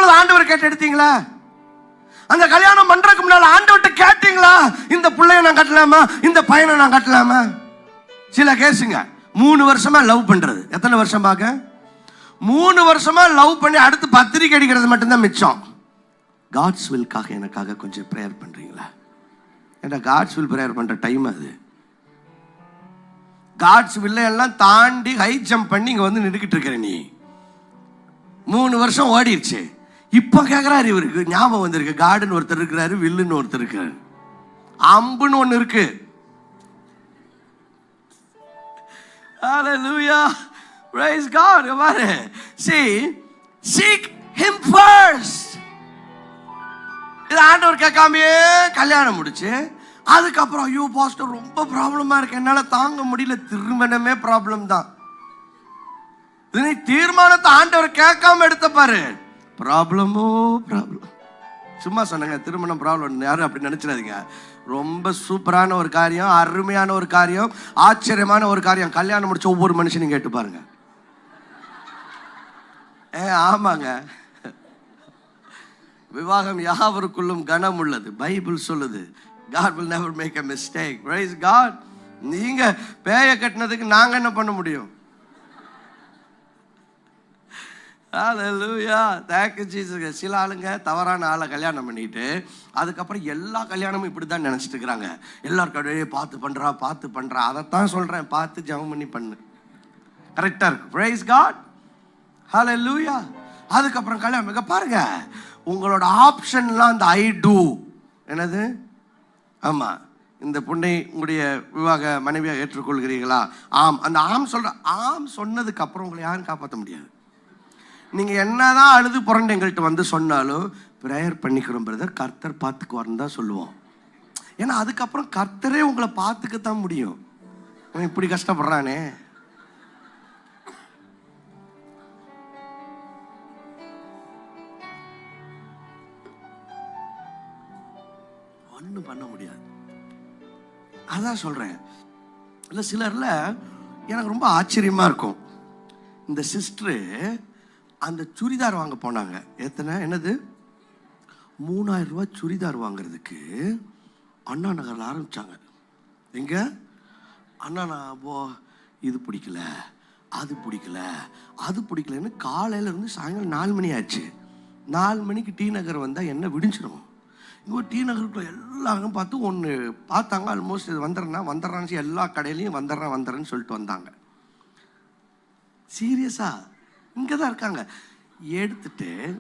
பொழுது ஆண்டவர் கேட்டு எடுத்தீங்களா? அந்த கல்யாணம் பண்றதுக்கு முன்னால ஆண்டவர்கிட்ட கேட்டீங்களா? இந்த பிள்ளைய நான் கட்டலாமா, இந்த பையனை நான் கட்டலாமா? சில கேசுங்க 3 வருஷமா லவ் பண்றது. எத்தனை வருஷம் பார்க்க? 3 வருஷமா லவ் பண்ணி அடுத்து பத்திரிக்கை அடிக்கிறது மட்டும்தான் மிச்சம். காட்ஸ் வில்காக எனக்காக கொஞ்சம் ப்ரேயர் பண்றீங்களா? ஏன்னா காட்ஸ் வில் ப்ரேயர் பண்ற டைம் அது. காட்ஸ் வில்ல எல்லாம் தாண்டி ஹை ஜம்ப் பண்ணி இங்க வந்து நின்றுக்கிட்டு இருக்கிற நீ. 3 வருஷம் ஓடிடுச்சு. இப்ப கேட்கிறாரு, இவருக்கு ஞாபகம் வந்திருக்கு. காடுன்னு ஒருத்தர் இருக்கிறாரு, வில்லுன்னு ஒருத்தர் இருக்காரு, அம்புன்னு ஒண்ணு இருக்கு. Hallelujah, praise God. See, seek him first. இது ஆண்டவர் கேட்காமே கல்யாணம் முடிச்சு அதுக்கப்புறம் ஐயோ பாஸ்டர் ரொம்ப ப்ராப்ளமா இருக்கு, என்னால தாங்க முடியல. திருமணமே ப்ராப்ளம் தான். தீர்மானத்தை ஆண்டவர் கேட்காம எடுத்த பாரு, ப்ராப்ளமோ ப்ராப்ளம். சும்மா சொன்னாங்க திருமணம் ப்ராப்ளம், யாரும் அப்படி நினைச்சிடாதீங்க. ரொம்ப சூப்பரான ஒரு காரியம், அருமையான ஒரு காரியம், ஆச்சரியமான ஒரு காரியம். கல்யாணம் முடிச்ச ஒவ்வொரு மனுஷனையும் கேட்டு பாருங்க. ஆமாங்க, விவாகம் யாவருக்குள்ளும் கனம் உள்ளது. பைபிள் சொல்லுது. God will never make a mistake. Praise God. நீங்க பேய கட்டினதுக்கு நாங்க என்ன பண்ண முடியும்? Hallelujah. Thank you Jesus. சில ஆளுங்க தவறான ஆளை கல்யாணம் பண்ணிட்டு அதுக்கப்புறம் எல்லா கல்யாணமும் இப்படி தான் நினைச்சிட்டு இருக்கிறாங்க. எல்லாருக்கடையே பார்த்து பண்றா. அதைத்தான் சொல்றேன், பார்த்து ஜெபம் பண்ணி பண்ணு, கரெக்டா இருக்கு. Praise God. Hallelujah. அதுக்கப்புறம் கல்யாணம் பாருங்க, உங்களோட ஆப்ஷன்லாம் அந்த ஐ டூ என்னது? ஆமா, இந்த பொண்ணை உங்களுடைய விவாக மனைவியாக ஏற்றுக்கொள்கிறீர்களா? ஆம். அந்த ஆம் சொல்ற ஆம் சொன்னதுக்கு அப்புறம் உங்களை யாரும் காப்பாற்ற முடியாது. நீங்க என்னதான் அழுது புரண்டு எங்கள்கிட்ட வந்து சொன்னாலும் ப்ரேயர் பண்ணிக்கிறோம் பிரதர், கர்த்தர் பார்த்துக்குவார்னு தான் சொல்லுவோம். ஏன்னா அதுக்கப்புறம் கர்த்தரே உங்களை பார்த்துக்கத்தான் முடியும். இப்படி கஷ்டப்படுறானே. ஒன்றும் பண்ண முடியாது. அதான் சொல்றேன். இல்லை சிலர்ல எனக்கு ரொம்ப ஆச்சரியமா இருக்கும். இந்த சிஸ்டரு அந்த சுடிதார் வாங்க போனாங்க. என்னது 3000 ரூபாய் சுடிதார் வாங்குறதுக்கு அண்ணா நகரில் ஆரம்பிச்சாங்க. எங்க அண்ணா இது பிடிக்கல, அது பிடிக்கலன்னு காலையில இருந்து சாயங்காலம் 4 மணி ஆச்சு. 4 மணிக்கு டி நகர் வந்தால் என்ன விடிஞ்சிடும். இங்கே டி நகருக்குள்ள எல்லாரும் பார்த்து ஒன்று பார்த்தாங்க. ஆல்மோஸ்ட் இது வந்துடுறான்னு எல்லா கடையிலையும் வந்துடுறேன்னு சொல்லிட்டு வந்தாங்க. சீரியஸா இங்கே தான் இருக்காங்க. எடுத்துட்டு